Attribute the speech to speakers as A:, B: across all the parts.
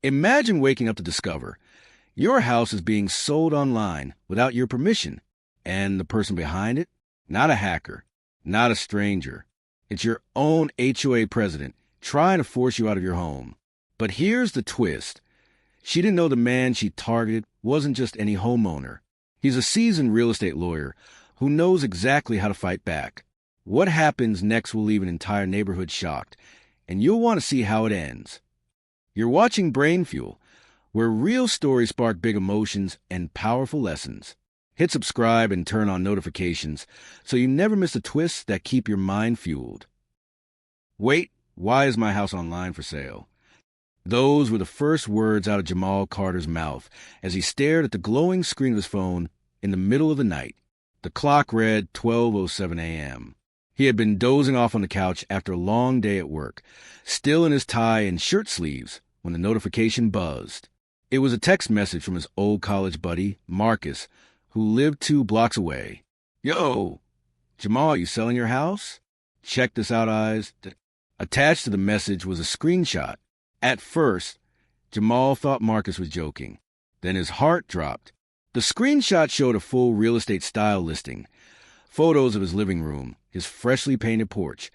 A: Imagine waking up to discover your house is being sold online without your permission, and the person behind it, not a hacker, not a stranger. It's your own HOA president trying to force you out of your home. But here's the twist. She didn't know the man she targeted wasn't just any homeowner. He's a seasoned real estate lawyer who knows exactly how to fight back. What happens next will leave an entire neighborhood shocked, and you'll want to see how it ends. You're watching BrainFuel, where real stories spark big emotions and powerful lessons. Hit subscribe and turn on notifications so you never miss the twists that keep your mind fueled. Wait, why is my house online for sale? Those were the first words out of Jamal Carter's mouth as he stared at the glowing screen of his phone in the middle of the night. The clock read 12:07 a.m. He had been dozing off on the couch after a long day at work, still in his tie and shirt sleeves when the notification buzzed. It was a text message from his old college buddy, Marcus, who lived 2 blocks away. "Yo, Jamal, you selling your house? Check this out, eyes." Attached to the message was a screenshot. At first, Jamal thought Marcus was joking. Then his heart dropped. The screenshot showed a full real estate style listing. Photos of his living room, his freshly painted porch,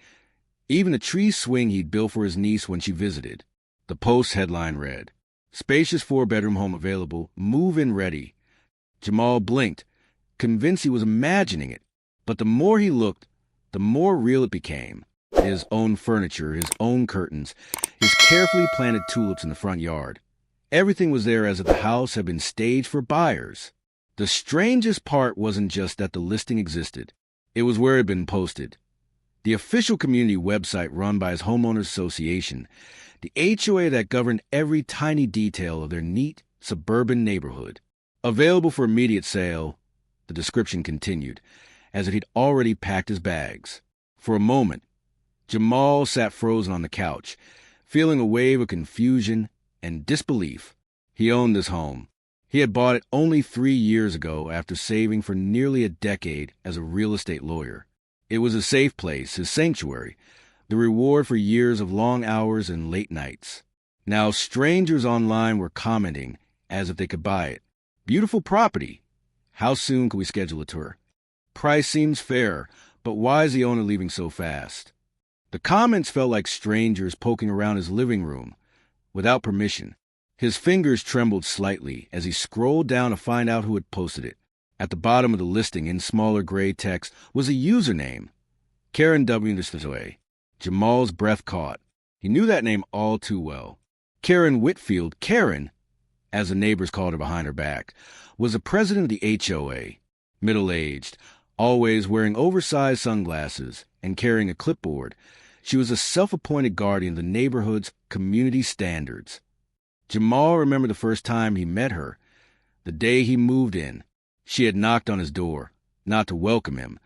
A: even the tree swing he'd built for his niece when she visited. The post headline read, "Spacious 4-bedroom home available, move-in ready." Jamal blinked, convinced he was imagining it. But the more he looked, the more real it became. His own furniture, his own curtains, his carefully planted tulips in the front yard. Everything was there as if the house had been staged for buyers. The strangest part wasn't just that the listing existed. It was where it had been posted. The official community website run by his homeowners association, the HOA that governed every tiny detail of their neat, suburban neighborhood. Available for immediate sale, the description continued, as if he'd already packed his bags. For a moment, Jamal sat frozen on the couch, feeling a wave of confusion and disbelief. He owned this home. He had bought it only 3 years ago after saving for nearly a decade as a real estate lawyer. It was a safe place, his sanctuary, the reward for years of long hours and late nights. Now strangers online were commenting as if they could buy it. "Beautiful property. How soon can we schedule a tour? Price seems fair, but why is the owner leaving so fast?" The comments felt like strangers poking around his living room without permission. His fingers trembled slightly as he scrolled down to find out who had posted it. At the bottom of the listing, in smaller gray text, was a username, Karen W. Jamal's breath caught. He knew that name all too well. Karen Whitfield, Karen, as the neighbors called her behind her back, was the president of the HOA, middle-aged, always wearing oversized sunglasses and carrying a clipboard. She was a self-appointed guardian of the neighborhood's community standards. Jamal remembered the first time he met her, the day he moved in. She had knocked on his door, not to welcome him,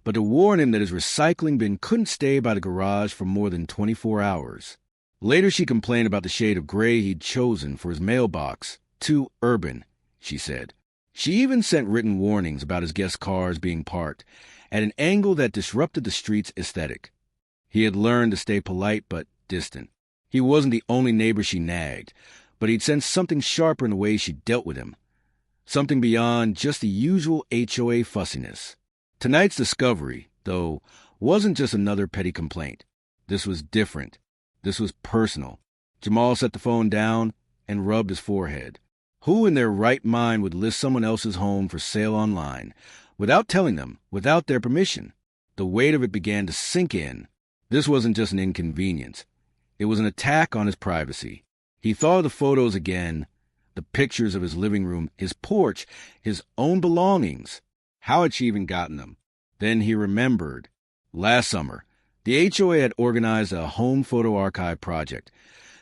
A: but to warn him that his recycling bin couldn't stay by the garage for more than 24 hours. Later she complained about the shade of gray he'd chosen for his mailbox. "Too urban," she said. She even sent written warnings about his guest cars being parked at an angle that disrupted the street's aesthetic. He had learned to stay polite but distant. He wasn't the only neighbor she nagged, but he'd sensed something sharper in the way she dealt with him. Something beyond just the usual HOA fussiness. Tonight's discovery, though, wasn't just another petty complaint. This was different. This was personal. Jamal set the phone down and rubbed his forehead. Who in their right mind would list someone else's home for sale online, without telling them, without their permission? The weight of it began to sink in. This wasn't just an inconvenience. It was an attack on his privacy. He thought of the photos again, the pictures of his living room, his porch, his own belongings. How had she even gotten them? Then he remembered. Last summer, the HOA had organized a home photo archive project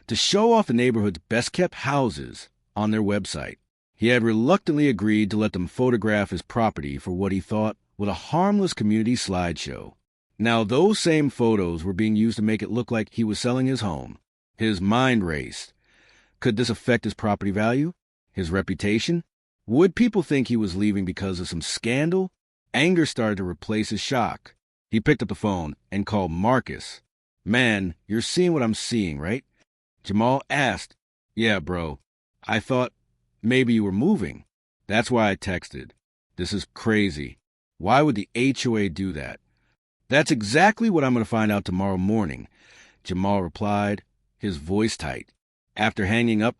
A: to show off the neighborhood's best-kept houses on their website. He had reluctantly agreed to let them photograph his property for what he thought was a harmless community slideshow. Now those same photos were being used to make it look like he was selling his home. His mind raced. Could this affect his property value? His reputation? Would people think he was leaving because of some scandal? Anger started to replace his shock. He picked up the phone and called Marcus. "Man, you're seeing what I'm seeing, right?" Jamal asked, Yeah, bro. I thought maybe you were moving. That's why I texted. This is crazy. Why would the HOA do that? That's exactly what I'm going to find out tomorrow morning, Jamal replied, his voice tight. After hanging up,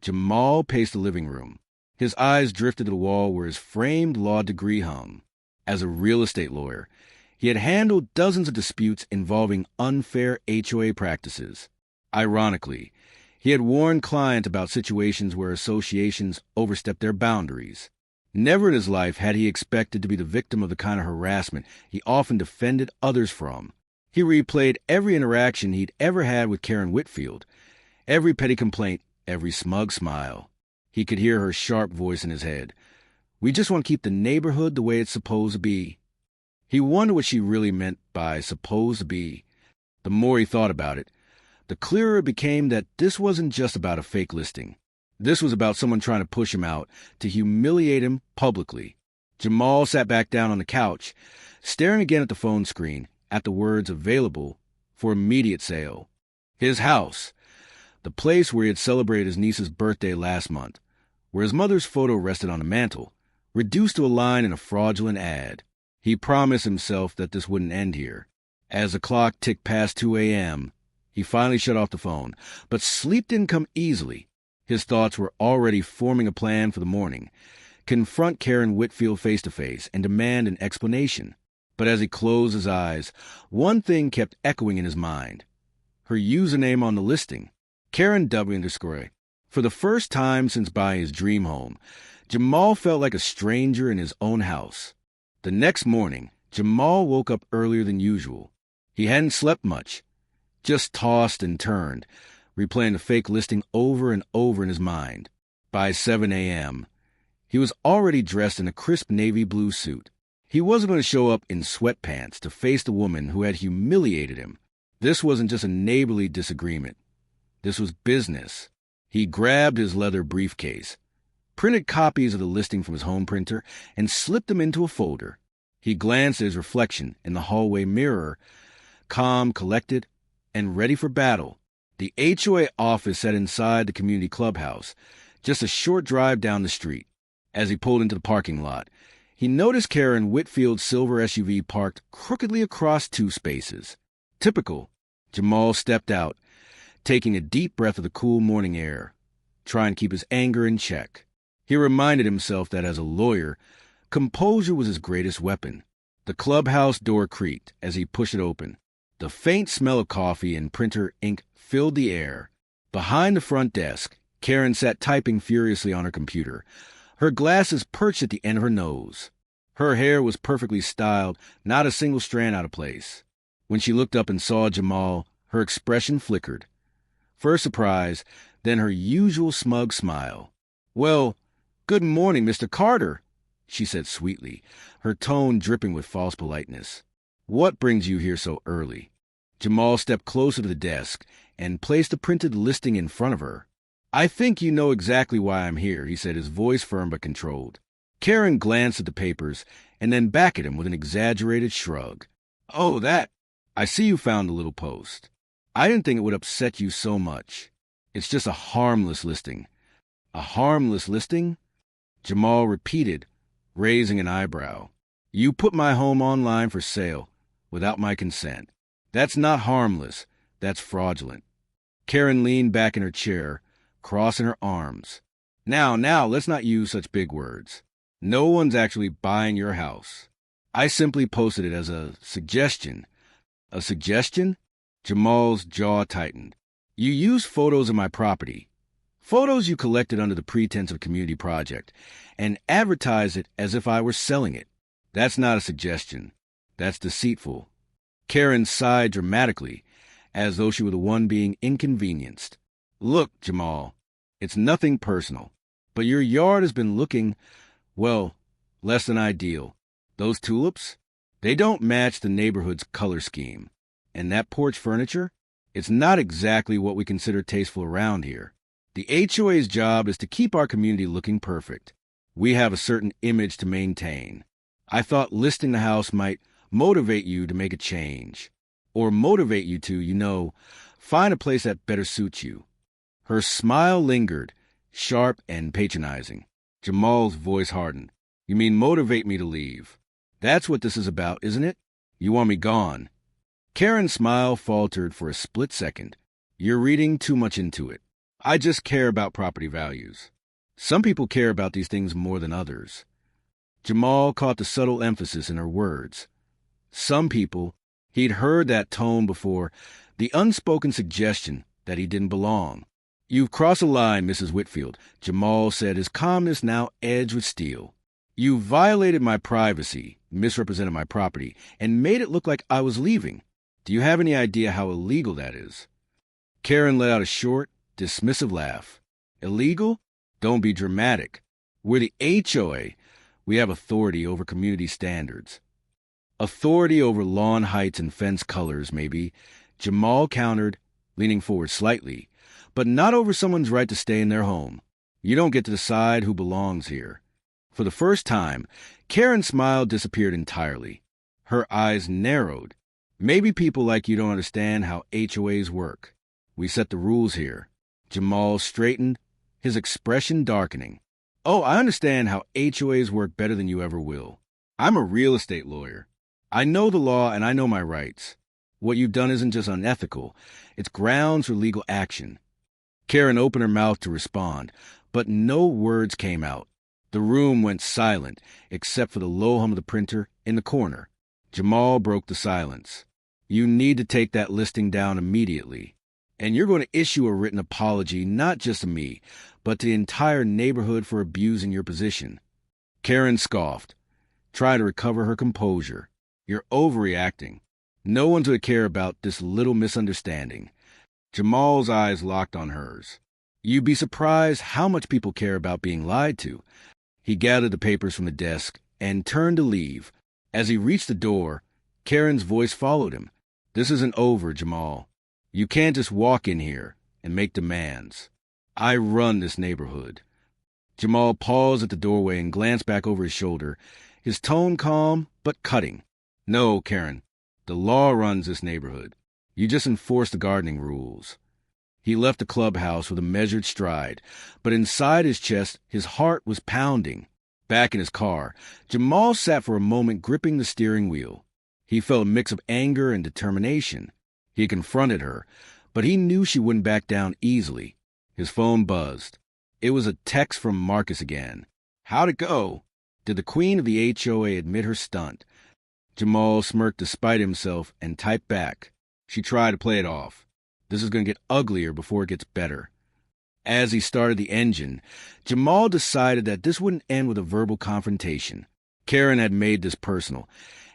A: Jamal paced the living room. His eyes drifted to the wall where his framed law degree hung. As a real estate lawyer, he had handled dozens of disputes involving unfair HOA practices. Ironically, he had warned clients about situations where associations overstepped their boundaries. Never in his life had he expected to be the victim of the kind of harassment he often defended others from. He replayed every interaction he'd ever had with Karen Whitfield, every petty complaint, every smug smile. He could hear her sharp voice in his head. We just want to keep the neighborhood the way it's supposed to be. He wondered what she really meant by supposed to be. The more he thought about it, the clearer it became that this wasn't just about a fake listing. This was about someone trying to push him out, to humiliate him publicly. Jamal sat back down on the couch, staring again at the phone screen, at the words available for immediate sale. His house, the place where he had celebrated his niece's birthday last month, where his mother's photo rested on the mantel, reduced to a line in a fraudulent ad. He promised himself that this wouldn't end here. As the clock ticked past 2 a.m., he finally shut off the phone, but sleep didn't come easily. His thoughts were already forming a plan for the morning. Confront Karen Whitfield face-to-face and demand an explanation. But as he closed his eyes, one thing kept echoing in his mind. Her username on the listing, Karen W_. For the first time since buying his dream home, Jamal felt like a stranger in his own house. The next morning, Jamal woke up earlier than usual. He hadn't slept much, just tossed and turned, replaying the fake listing over and over in his mind. By 7 a.m., he was already dressed in a crisp navy blue suit. He wasn't going to show up in sweatpants to face the woman who had humiliated him. This wasn't just a neighborly disagreement. This was business. He grabbed his leather briefcase, printed copies of the listing from his home printer, and slipped them into a folder. He glanced at his reflection in the hallway mirror, calm, collected, and ready for battle. The HOA office sat inside the community clubhouse, just a short drive down the street. As he pulled into the parking lot, he noticed Karen Whitfield's silver SUV parked crookedly across two spaces. Typical. Jamal stepped out, taking a deep breath of the cool morning air, trying to keep his anger in check. He reminded himself that as a lawyer, composure was his greatest weapon. The clubhouse door creaked as he pushed it open. The faint smell of coffee and printer ink filled the air. Behind the front desk, Karen sat typing furiously on her computer, her glasses perched at the end of her nose. Her hair was perfectly styled, not a single strand out of place. When she looked up and saw Jamal, her expression flickered. First surprise, then her usual smug smile. "Well, good morning, Mr. Carter," she said sweetly, her tone dripping with false politeness. "What brings you here so early?" Jamal stepped closer to the desk and placed the printed listing in front of her. "I think you know exactly why I'm here," he said, his voice firm but controlled. Karen glanced at the papers and then back at him with an exaggerated shrug. "Oh, that. I see you found the little post. I didn't think it would upset you so much. It's just a harmless listing." "A harmless listing?" Jamal repeated, raising an eyebrow. "You put my home online for sale without my consent. That's not harmless. That's fraudulent." Karen leaned back in her chair, crossing her arms. Now, let's not use such big words. No one's actually buying your house. I simply posted it as a suggestion." "A suggestion?" Jamal's jaw tightened. "You used photos of my property, photos you collected under the pretense of community project, and advertised it as if I were selling it. That's not a suggestion. That's deceitful." Karen sighed dramatically, as though she were the one being inconvenienced. "Look, Jamal, it's nothing personal, but your yard has been looking, well, less than ideal. Those tulips, they don't match the neighborhood's color scheme. And that porch furniture, it's not exactly what we consider tasteful around here. The HOA's job is to keep our community looking perfect. We have a certain image to maintain. I thought listing the house might motivate you to make a change, or motivate you to, find a place that better suits you." Her smile lingered, sharp and patronizing. Jamal's voice hardened. You mean motivate me to leave? That's what this is about, isn't it? You want me gone? Karen's smile faltered for a split second. You're reading too much into it. I just care about property values. Some people care about these things more than others. Jamal caught the subtle emphasis in her words. Some people, he'd heard that tone before, the unspoken suggestion that he didn't belong. You've crossed a line, Mrs. Whitfield, Jamal said, his calmness now edged with steel. You violated my privacy, misrepresented my property, and made it look like I was leaving. Do you have any idea how illegal that is? Karen let out a short, dismissive laugh. Illegal? Don't be dramatic. We're the HOA. We have authority over community standards. Authority over lawn heights and fence colors, maybe, Jamal countered, leaning forward slightly, but not over someone's right to stay in their home. You don't get to decide who belongs here. For the first time, Karen's smile disappeared entirely. Her eyes narrowed. Maybe people like you don't understand how HOAs work. We set the rules here. Jamal straightened, his expression darkening. Oh, I understand how HOAs work better than you ever will. I'm a real estate lawyer. I know the law and I know my rights. What you've done isn't just unethical, it's grounds for legal action. Karen opened her mouth to respond, but no words came out. The room went silent, except for the low hum of the printer in the corner. Jamal broke the silence. You need to take that listing down immediately. And you're going to issue a written apology not just to me, but to the entire neighborhood for abusing your position. Karen scoffed. Try to recover her composure. You're overreacting. No one's going to care about this little misunderstanding. Jamal's eyes locked on hers. You'd be surprised how much people care about being lied to. He gathered the papers from the desk and turned to leave. As he reached the door, Karen's voice followed him. This isn't over, Jamal. You can't just walk in here and make demands. I run this neighborhood. Jamal paused at the doorway and glanced back over his shoulder, his tone calm but cutting. No, Karen, the law runs this neighborhood. You just enforce the gardening rules. He left the clubhouse with a measured stride, but inside his chest, his heart was pounding. Back in his car, Jamal sat for a moment gripping the steering wheel. He felt a mix of anger and determination. He confronted her, but he knew she wouldn't back down easily. His phone buzzed. It was a text from Marcus again. How'd it go? Did the queen of the HOA admit her stunt? Jamal smirked despite himself and typed back. She tried to play it off. This is going to get uglier before it gets better. As he started the engine, Jamal decided that this wouldn't end with a verbal confrontation. Karen had made this personal,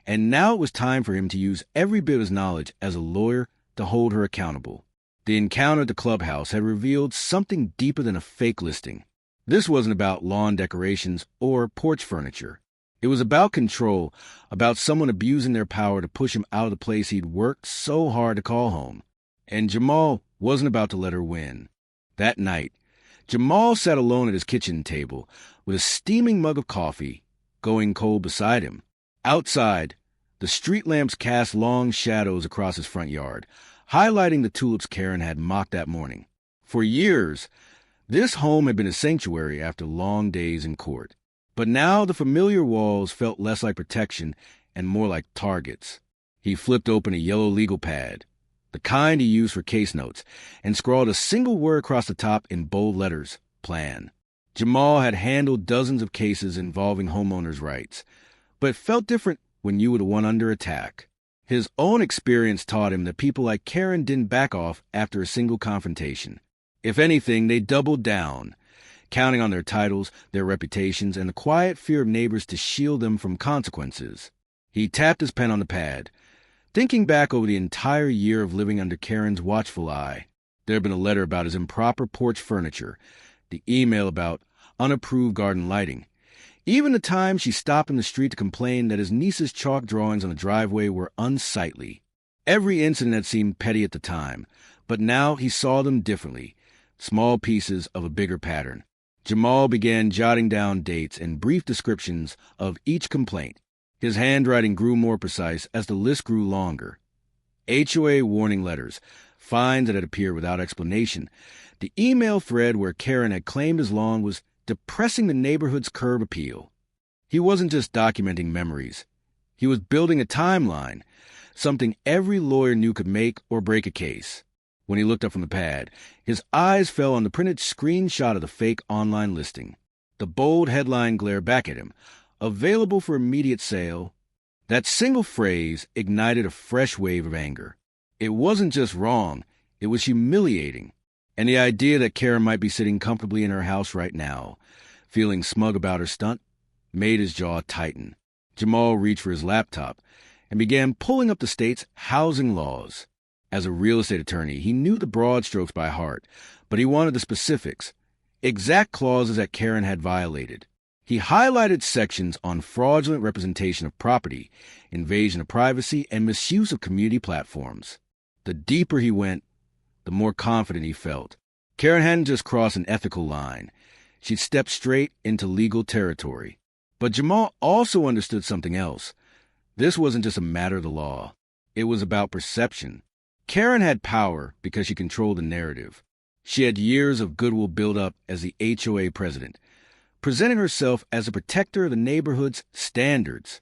A: and now it was time for him to use every bit of his knowledge as a lawyer to hold her accountable. The encounter at the clubhouse had revealed something deeper than a fake listing. This wasn't about lawn decorations or porch furniture. It was about control, about someone abusing their power to push him out of the place he'd worked so hard to call home. And Jamal wasn't about to let her win. That night, Jamal sat alone at his kitchen table with a steaming mug of coffee going cold beside him. Outside, the street lamps cast long shadows across his front yard, highlighting the tulips Karen had mocked that morning. For years, this home had been a sanctuary after long days in court. But now the familiar walls felt less like protection and more like targets. He flipped open a yellow legal pad, the kind he used for case notes, and scrawled a single word across the top in bold letters, plan. Jamal had handled dozens of cases involving homeowners' rights, but it felt different when you were the one under attack. His own experience taught him that people like Karen didn't back off after a single confrontation. If anything, they doubled down, counting on their titles, their reputations, and the quiet fear of neighbors to shield them from consequences. He tapped his pen on the pad, thinking back over the entire year of living under Karen's watchful eye. There had been a letter about his improper porch furniture, the email about unapproved garden lighting, even the time she stopped in the street to complain that his niece's chalk drawings on the driveway were unsightly. Every incident had seemed petty at the time, but now he saw them differently, small pieces of a bigger pattern. Jamal began jotting down dates and brief descriptions of each complaint. His handwriting grew more precise as the list grew longer. HOA warning letters, fines that had appeared without explanation, The email thread where Karen had claimed his lawn was depressing the neighborhood's curb appeal. He wasn't just documenting memories. He was building a timeline, something every lawyer knew could make or break a case. When he looked up from the pad, his eyes fell on the printed screenshot of the fake online listing. The bold headline glared back at him, "Available for immediate sale." That single phrase ignited a fresh wave of anger. It wasn't just wrong, it was humiliating. And the idea that Karen might be sitting comfortably in her house right now, feeling smug about her stunt, made his jaw tighten. Jamal reached for his laptop and began pulling up the state's housing laws. As a real estate attorney, he knew the broad strokes by heart, but he wanted the specifics, exact clauses that Karen had violated. He highlighted sections on fraudulent representation of property, invasion of privacy, and misuse of community platforms. The deeper he went, the more confident he felt. Karen hadn't just crossed an ethical line. She'd stepped straight into legal territory. But Jamal also understood something else. This wasn't just a matter of the law. It was about perception. Karen had power because she controlled the narrative. She had years of goodwill built up as the HOA president, presenting herself as a protector of the neighborhood's standards.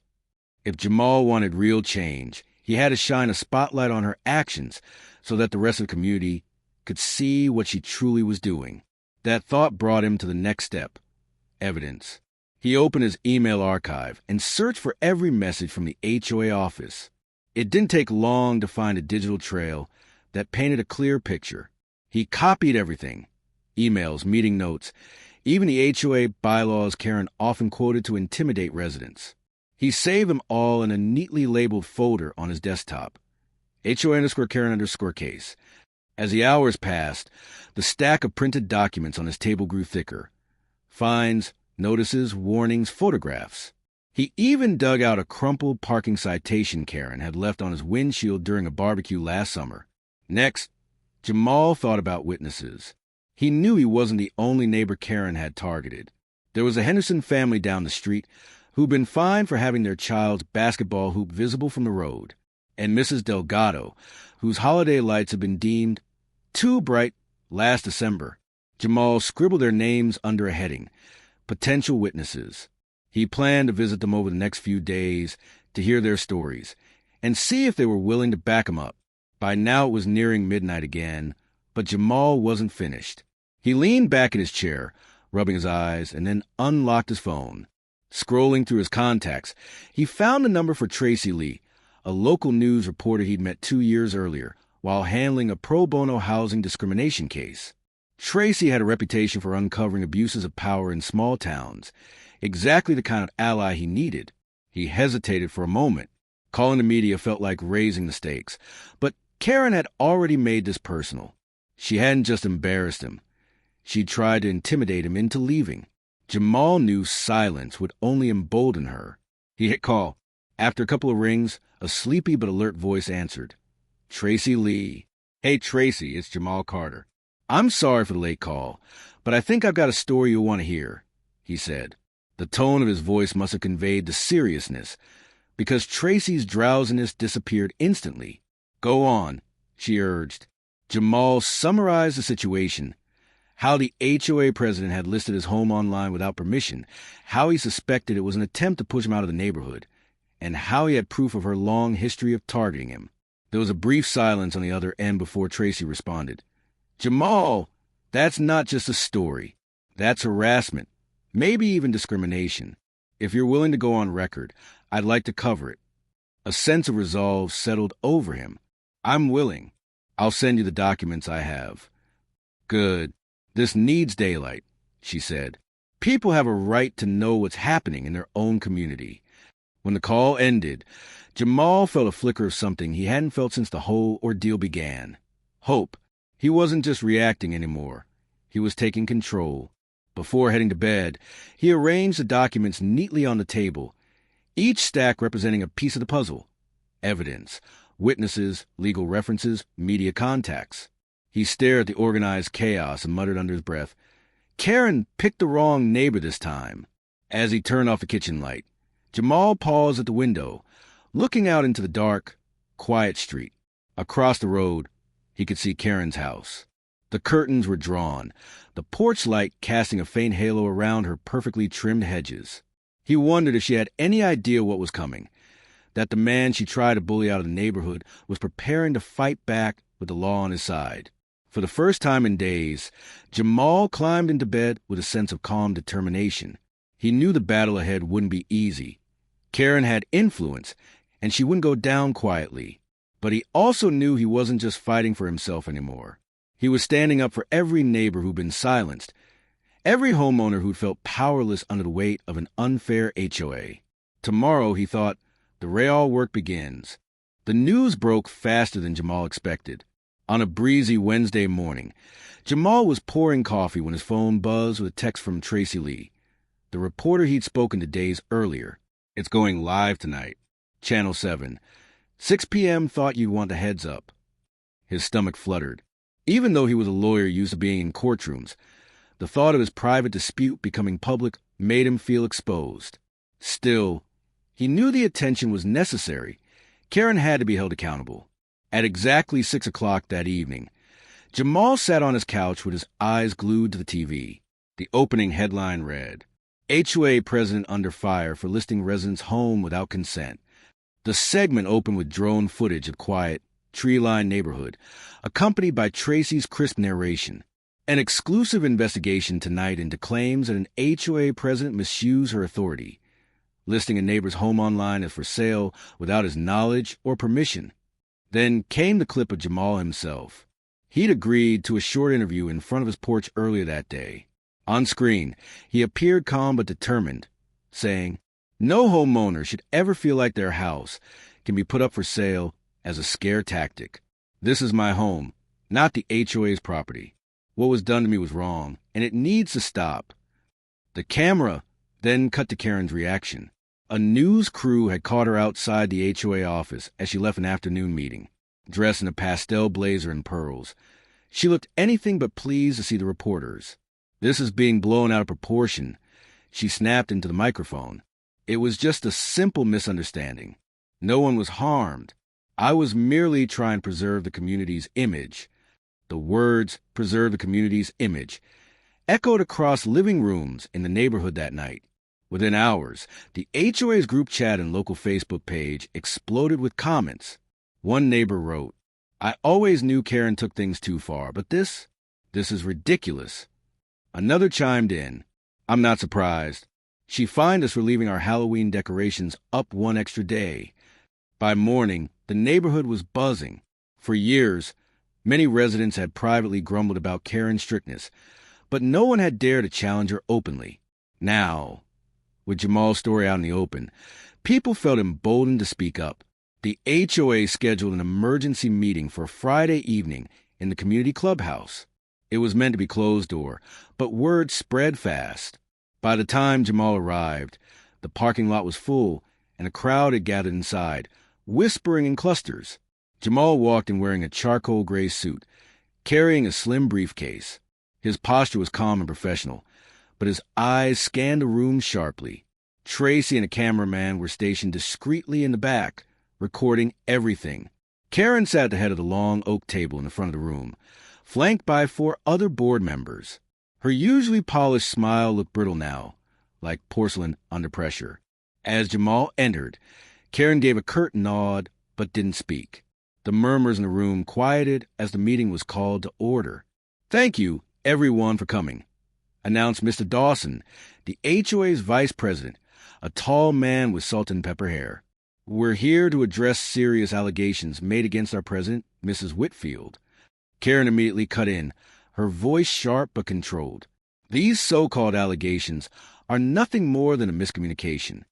A: If Jamal wanted real change, he had to shine a spotlight on her actions so that the rest of the community could see what she truly was doing. That thought brought him to the next step: evidence. He opened his email archive and searched for every message from the HOA office. It didn't take long to find a digital trail that painted a clear picture. He copied everything: emails, meeting notes, even the HOA bylaws Karen often quoted to intimidate residents. He saved them all in a neatly labeled folder on his desktop: HOA_Karen_case. As the hours passed, the stack of printed documents on his table grew thicker. Fines, notices, warnings, photographs. He even dug out a crumpled parking citation Karen had left on his windshield during a barbecue last summer. Next, Jamal thought about witnesses. He knew he wasn't the only neighbor Karen had targeted. There was a Henderson family down the street who'd been fined for having their child's basketball hoop visible from the road, and Mrs. Delgado, whose holiday lights had been deemed too bright last December. Jamal scribbled their names under a heading: potential witnesses. He planned to visit them over the next few days to hear their stories and see if they were willing to back him up. By now it was nearing midnight again, but Jamal wasn't finished. He leaned back in his chair, rubbing his eyes, and then unlocked his phone. Scrolling through his contacts, he found a number for Tracy Lee, a local news reporter he'd met 2 years earlier while handling a pro bono housing discrimination case. Tracy had a reputation for uncovering abuses of power in small towns, exactly the kind of ally he needed. He hesitated for a moment. Calling the media felt like raising the stakes, but Karen had already made this personal. She hadn't just embarrassed him. She'd tried to intimidate him into leaving. Jamal knew silence would only embolden her. He hit call. After a couple of rings, a sleepy but alert voice answered. Tracy Lee. Hey, Tracy, it's Jamal Carter. I'm sorry for the late call, but I think I've got a story you'll want to hear, he said. The tone of his voice must have conveyed the seriousness, because Tracy's drowsiness disappeared instantly. Go on, she urged. Jamal summarized the situation: how the HOA president had listed his home online without permission, how he suspected it was an attempt to push him out of the neighborhood, and how he had proof of her long history of targeting him. There was a brief silence on the other end before Tracy responded. Jamal, that's not just a story. That's harassment, maybe even discrimination. If you're willing to go on record, I'd like to cover it. A sense of resolve settled over him. I'm willing. I'll send you the documents I have. Good. This needs daylight, she said. People have a right to know what's happening in their own community. When the call ended, Jamal felt a flicker of something he hadn't felt since the whole ordeal began. Hope. He wasn't just reacting anymore. He was taking control. Before heading to bed, he arranged the documents neatly on the table, each stack representing a piece of the puzzle: evidence, witnesses, legal references, media contacts. He stared at the organized chaos and muttered under his breath, Karen picked the wrong neighbor this time. As he turned off the kitchen light, Jamal paused at the window, looking out into the dark, quiet street. Across the road, he could see Karen's house. The curtains were drawn, the porch light casting a faint halo around her perfectly trimmed hedges. He wondered if she had any idea what was coming, that the man she tried to bully out of the neighborhood was preparing to fight back with the law on his side. For the first time in days, Jamal climbed into bed with a sense of calm determination. He knew the battle ahead wouldn't be easy. Karen had influence, and she wouldn't go down quietly. But he also knew he wasn't just fighting for himself anymore. He was standing up for every neighbor who'd been silenced, every homeowner who'd felt powerless under the weight of an unfair HOA. Tomorrow, he thought, the real work begins. The news broke faster than Jamal expected. On a breezy Wednesday morning, Jamal was pouring coffee when his phone buzzed with a text from Tracy Lee, the reporter he'd spoken to days earlier. "It's going live tonight. Channel 7. 6 p.m. Thought you'd want a heads up." His stomach fluttered. Even though he was a lawyer used to being in courtrooms, the thought of his private dispute becoming public made him feel exposed. Still, he knew the attention was necessary. Karen had to be held accountable. At exactly 6 o'clock that evening, Jamal sat on his couch with his eyes glued to the TV. The opening headline read, "HOA President Under Fire for Listing Residents' Home Without Consent." The segment opened with drone footage of quiet, tree-lined neighborhood, accompanied by Tracy's crisp narration. An exclusive investigation tonight into claims that an HOA president misused her authority, listing a neighbor's home online as for sale without his knowledge or permission. Then came the clip of Jamal himself. He'd agreed to a short interview in front of his porch earlier that day. On screen, he appeared calm but determined, saying, "No homeowner should ever feel like their house can be put up for sale as a scare tactic. This is my home, not the HOA's property. What was done to me was wrong, and it needs to stop." The camera then cut to Karen's reaction. A news crew had caught her outside the HOA office as she left an afternoon meeting, dressed in a pastel blazer and pearls. She looked anything but pleased to see the reporters. "This is being blown out of proportion," she snapped into the microphone. "It was just a simple misunderstanding. No one was harmed. I was merely trying to preserve the community's image." The words, "preserve the community's image," echoed across living rooms in the neighborhood that night. Within hours, the HOA's group chat and local Facebook page exploded with comments. One neighbor wrote, "I always knew Karen took things too far, but this is ridiculous." Another chimed in, "I'm not surprised. She fined us for leaving our Halloween decorations up one extra day." By morning, the neighborhood was buzzing. For years, many residents had privately grumbled about Karen's strictness, but no one had dared to challenge her openly. Now, with Jamal's story out in the open, people felt emboldened to speak up. The HOA scheduled an emergency meeting for Friday evening in the community clubhouse. It was meant to be closed door, but word spread fast. By the time Jamal arrived, the parking lot was full, and a crowd had gathered inside, whispering in clusters. Jamal walked in wearing a charcoal gray suit, carrying a slim briefcase. His posture was calm and professional, but his eyes scanned the room sharply. Tracy and a cameraman were stationed discreetly in the back, recording everything. Karen sat at the head of the long oak table in the front of the room, flanked by 4 other board members. Her usually polished smile looked brittle now, like porcelain under pressure. As Jamal entered, Karen gave a curt nod but didn't speak. The murmurs in the room quieted as the meeting was called to order. "Thank you, everyone, for coming," announced Mr. Dawson, the HOA's vice president, a tall man with salt and pepper hair. "We're here to address serious allegations made against our president, Mrs. Whitfield." Karen immediately cut in, her voice sharp but controlled. "These so-called allegations are nothing more than a miscommunication.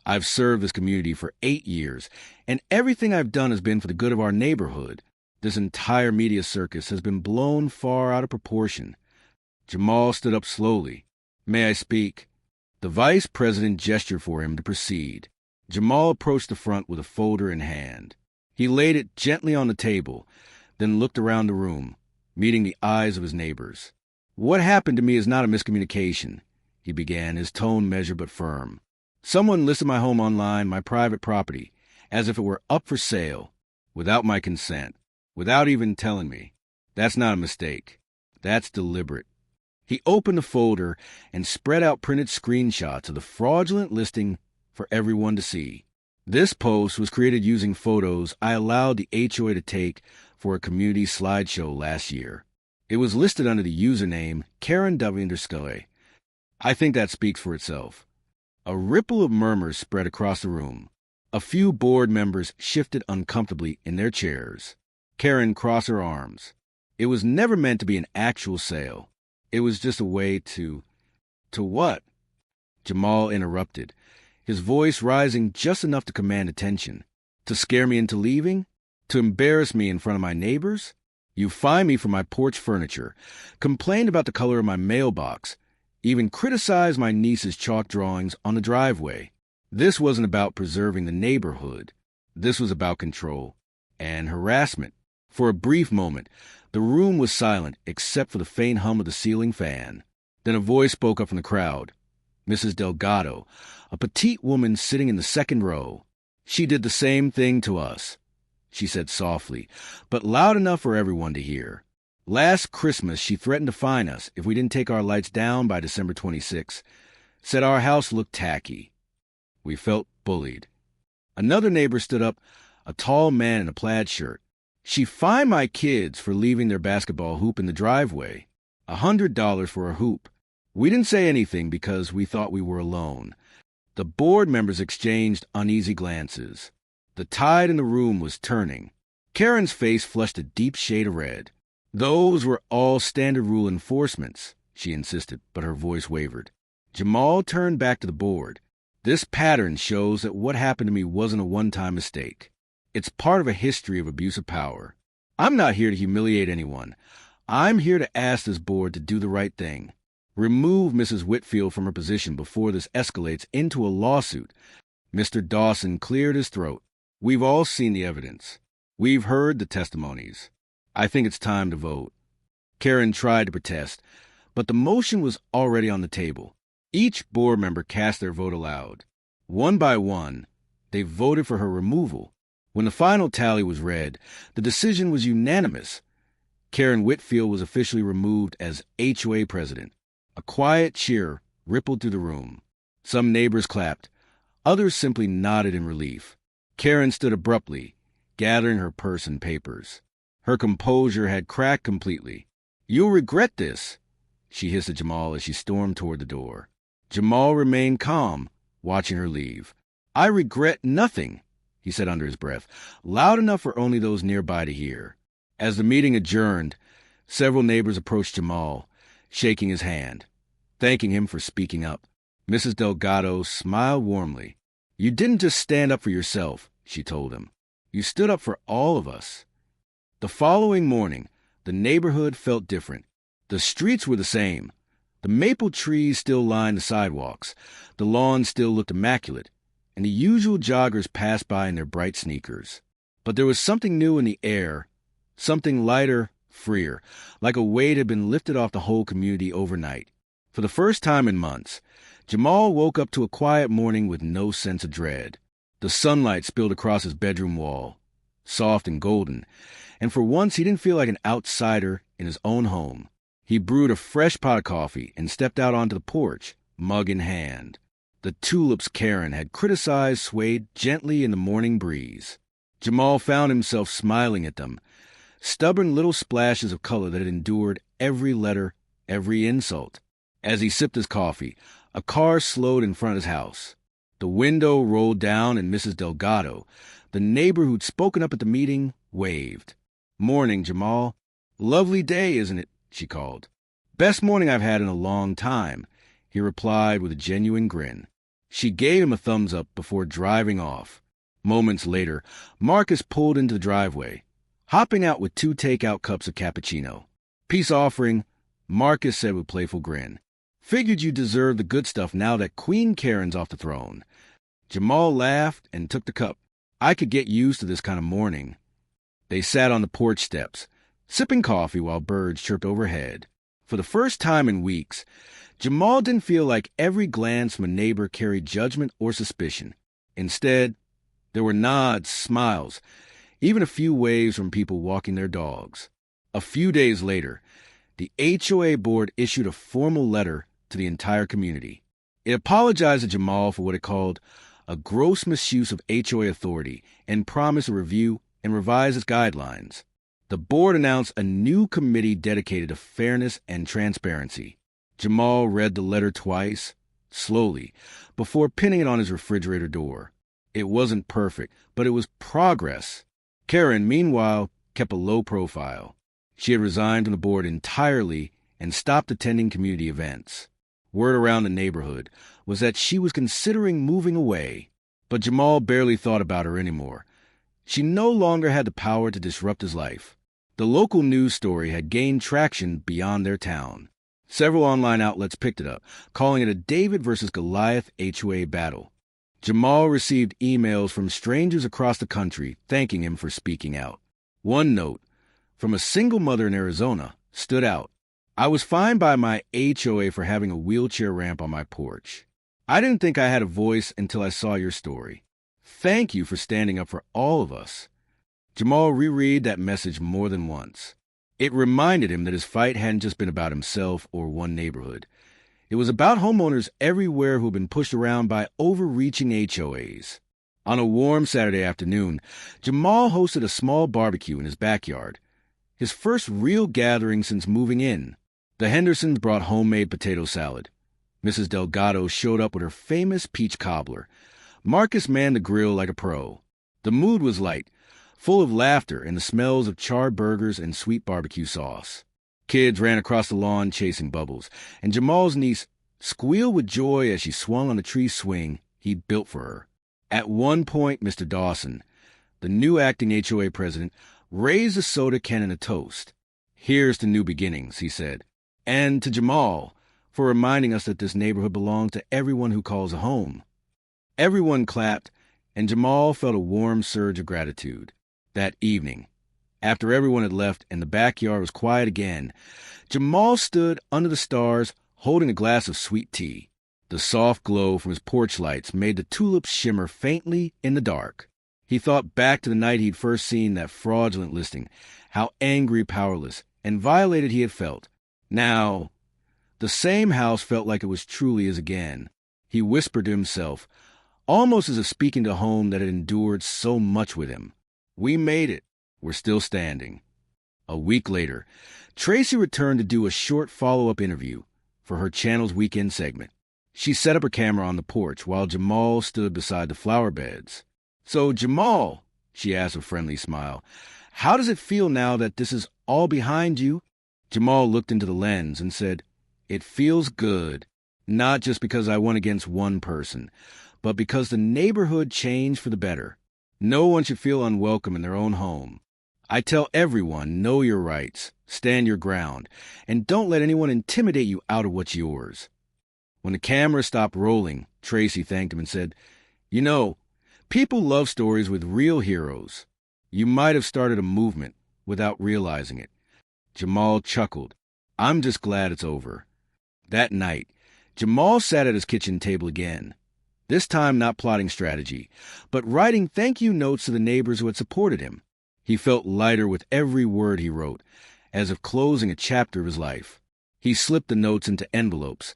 A: I've served this community for 8 years, and everything I've done has been for the good of our neighborhood. This entire media circus has been blown far out of proportion." Jamal stood up slowly. "May I speak?" The vice president gestured for him to proceed. Jamal approached the front with a folder in hand. He laid it gently on the table, then looked around the room, meeting the eyes of his neighbors. "What happened to me is not a miscommunication," he began, his tone measured but firm. "Someone listed my home online, my private property, as if it were up for sale, without my consent, without even telling me. That's not a mistake. That's deliberate. He opened the folder and spread out printed screenshots of the fraudulent listing for everyone to see. This post was created using photos I allowed the HOA to take for a community slideshow last year. It was listed under the username Karen W. I think that speaks for itself. A ripple of murmurs spread across the room. A few board members shifted uncomfortably in their chairs. Karen crossed her arms. It was never meant to be an actual sale. It was just a way to... To what? Jamal interrupted, his voice rising just enough to command attention. To scare me into leaving? To embarrass me in front of my neighbors? You fined me for my porch furniture, complained about the color of my mailbox, even criticized my niece's chalk drawings on the driveway. This wasn't about preserving the neighborhood. This was about control and harassment. For a brief moment, the room was silent except for the faint hum of the ceiling fan. Then a voice spoke up from the crowd. Mrs. Delgado, a petite woman sitting in the second row. She did the same thing to us, she said softly, but loud enough for everyone to hear. Last Christmas, she threatened to fine us if we didn't take our lights down by December 26th. Said our house looked tacky. We felt bullied. Another neighbor stood up, a tall man in a plaid shirt. She fined my kids for leaving their basketball hoop in the driveway. $100 for a hoop. We didn't say anything because we thought we were alone. The board members exchanged uneasy glances. The tide in the room was turning. Karen's face flushed a deep shade of red. Those were all standard rule enforcements, she insisted, but her voice wavered. Jamal turned back to the board. This pattern shows that what happened to me wasn't a one-time mistake. It's part of a history of abuse of power. I'm not here to humiliate anyone. I'm here to ask this board to do the right thing. Remove Mrs. Whitfield from her position before this escalates into a lawsuit. Mr. Dawson cleared his throat. We've all seen the evidence. We've heard the testimonies. I think it's time to vote. Karen tried to protest, but the motion was already on the table. Each board member cast their vote aloud. One by one, they voted for her removal. When the final tally was read, the decision was unanimous. Karen Whitfield was officially removed as HOA president. A quiet cheer rippled through the room. Some neighbors clapped. Others simply nodded in relief. Karen stood abruptly, gathering her purse and papers. Her composure had cracked completely. "You'll regret this," she hissed at Jamal as she stormed toward the door. Jamal remained calm, watching her leave. "I regret nothing," he said under his breath, loud enough for only those nearby to hear. As the meeting adjourned, several neighbors approached Jamal, shaking his hand, thanking him for speaking up. Mrs. Delgado smiled warmly. "You didn't just stand up for yourself," she told him. "You stood up for all of us." The following morning, the neighborhood felt different. The streets were the same. The maple trees still lined the sidewalks. The lawn still looked immaculate, and the usual joggers passed by in their bright sneakers. But there was something new in the air, something lighter, freer, like a weight had been lifted off the whole community overnight. For the first time in months, Jamal woke up to a quiet morning with no sense of dread. The sunlight spilled across his bedroom wall, soft and golden, and for once he didn't feel like an outsider in his own home. He brewed a fresh pot of coffee and stepped out onto the porch, mug in hand. The tulips Karen had criticized swayed gently in the morning breeze. Jamal found himself smiling at them, stubborn little splashes of color that had endured every letter, every insult. As he sipped his coffee, a car slowed in front of his house. The window rolled down and Mrs. Delgado, the neighbor who'd spoken up at the meeting, waved. "Morning, Jamal. Lovely day, isn't it?" she called. "Best morning I've had in a long time," he replied with a genuine grin. She gave him a thumbs up before driving off. Moments later, Marcus pulled into the driveway, hopping out with 2 takeout cups of cappuccino. "Peace offering," Marcus said with playful grin. "Figured you deserved the good stuff now that Queen Karen's off the throne." Jamal laughed and took the cup. "I could get used to this kind of morning." They sat on the porch steps, sipping coffee while birds chirped overhead. For the first time in weeks, Jamal didn't feel like every glance from a neighbor carried judgment or suspicion. Instead, there were nods, smiles, even a few waves from people walking their dogs. A few days later, the HOA board issued a formal letter to the entire community. It apologized to Jamal for what it called a gross misuse of HOA authority and promised a review and revise its guidelines. The board announced a new committee dedicated to fairness and transparency. Jamal read the letter twice, slowly, before pinning it on his refrigerator door. It wasn't perfect, but it was progress. Karen, meanwhile, kept a low profile. She had resigned from the board entirely and stopped attending community events. Word around the neighborhood was that she was considering moving away, but Jamal barely thought about her anymore. She no longer had the power to disrupt his life. The local news story had gained traction beyond their town. Several online outlets picked it up, calling it a David versus Goliath HOA battle. Jamal received emails from strangers across the country thanking him for speaking out. One note, from a single mother in Arizona, stood out. I was fined by my HOA for having a wheelchair ramp on my porch. I didn't think I had a voice until I saw your story. Thank you for standing up for all of us. Jamal reread that message more than once. It reminded him that his fight hadn't just been about himself or one neighborhood. It was about homeowners everywhere who had been pushed around by overreaching HOAs. On a warm Saturday afternoon, Jamal hosted a small barbecue in his backyard, his first real gathering since moving in. The Hendersons brought homemade potato salad. Mrs. Delgado showed up with her famous peach cobbler. Marcus manned the grill like a pro. The mood was light, full of laughter and the smells of charred burgers and sweet barbecue sauce. Kids ran across the lawn chasing bubbles, and Jamal's niece squealed with joy as she swung on the tree swing he'd built for her. At one point, Mr. Dawson, the new acting HOA president, raised a soda can and a toast. "Here's to new beginnings," he said. And to Jamal, for reminding us that this neighborhood belongs to everyone who calls a home. Everyone clapped, and Jamal felt a warm surge of gratitude. That evening, after everyone had left and the backyard was quiet again, Jamal stood under the stars holding a glass of sweet tea. The soft glow from his porch lights made the tulips shimmer faintly in the dark. He thought back to the night he'd first seen that fraudulent listing, how angry, powerless, and violated he had felt. Now, the same house felt like it was truly his again. He whispered to himself, almost as if speaking to a home that had endured so much with him. "We made it. We're still standing." A week later, Tracy returned to do a short follow-up interview for her channel's weekend segment. She set up her camera on the porch while Jamal stood beside the flower beds. "So, Jamal," she asked with a friendly smile, "how does it feel now that this is all behind you?" Jamal looked into the lens and said, "It feels good, not just because I won against one person, but because the neighborhood changed for the better. No one should feel unwelcome in their own home. I tell everyone, know your rights, stand your ground, and don't let anyone intimidate you out of what's yours." When the camera stopped rolling, Tracy thanked him and said, "You know, people love stories with real heroes. You might have started a movement without realizing it." Jamal chuckled. "I'm just glad it's over." That night, Jamal sat at his kitchen table again, this time not plotting strategy, but writing thank you notes to the neighbors who had supported him. He felt lighter with every word he wrote, as if closing a chapter of his life. He slipped the notes into envelopes,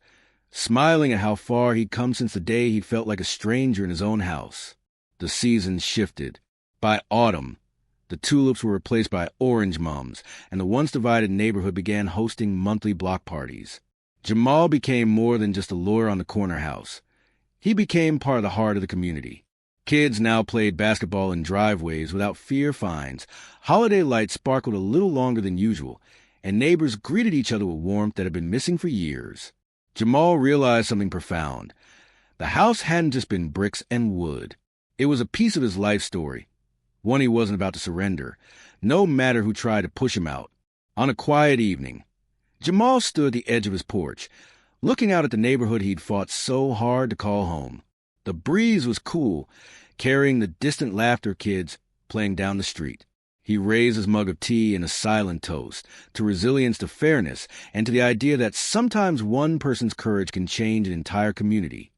A: smiling at how far he'd come since the day he felt like a stranger in his own house. The seasons shifted. By autumn, the tulips were replaced by orange mums, and the once divided neighborhood began hosting monthly block parties. Jamal became more than just a lawyer on the corner house. He became part of the heart of the community. Kids now played basketball in driveways without fear of fines. Holiday lights sparkled a little longer than usual, and neighbors greeted each other with warmth that had been missing for years. Jamal realized something profound. The house hadn't just been bricks and wood. It was a piece of his life story, one he wasn't about to surrender, no matter who tried to push him out. On a quiet evening, Jamal stood at the edge of his porch, looking out at the neighborhood he'd fought so hard to call home. The breeze was cool, carrying the distant laughter of kids playing down the street. He raised his mug of tea in a silent toast to resilience, to fairness, and to the idea that sometimes one person's courage can change an entire community.